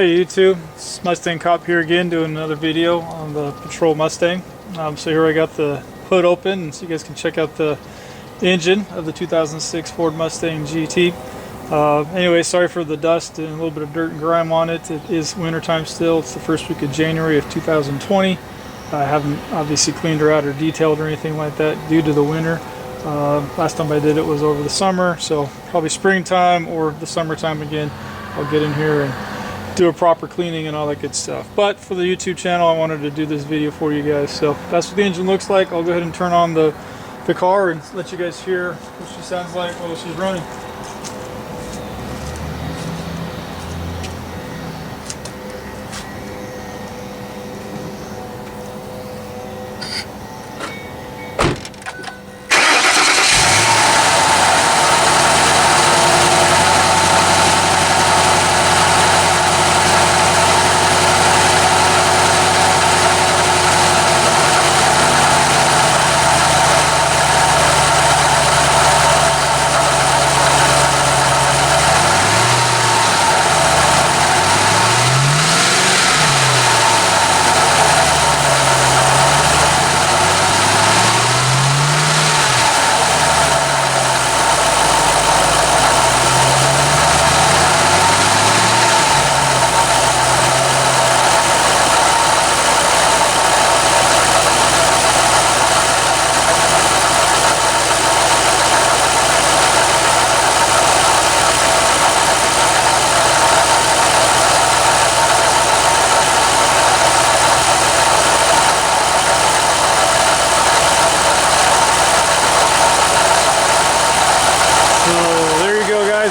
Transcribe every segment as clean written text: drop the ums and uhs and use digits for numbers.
Hey YouTube, it's Mustang Cop here again doing another video on the Patrol Mustang. So here I got the hood open so you guys can check out the engine of the 2006 Ford Mustang GT. Anyway, sorry for the dust and a little bit of dirt and grime on it. It is wintertime still. It's the first week of January of 2020. I haven't obviously cleaned her out or detailed or anything like that due to the winter. Last time I did it was over the summer, so probably springtime or the summertime again. I'll get in here and do a proper cleaning and all that good stuff. But for the YouTube channel, I wanted to do this video for you guys. So that's what the engine looks like. I'll go ahead and turn on the car and let you guys hear what she sounds like while she's running.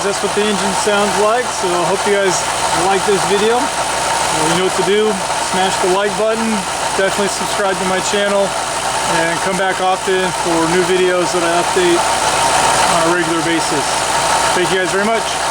That's what the engine sounds like. So I hope you guys like this video. You know what to do. Smash the like button. Definitely subscribe to my channel and come back often for new videos that I update on a regular basis. Thank you guys very much.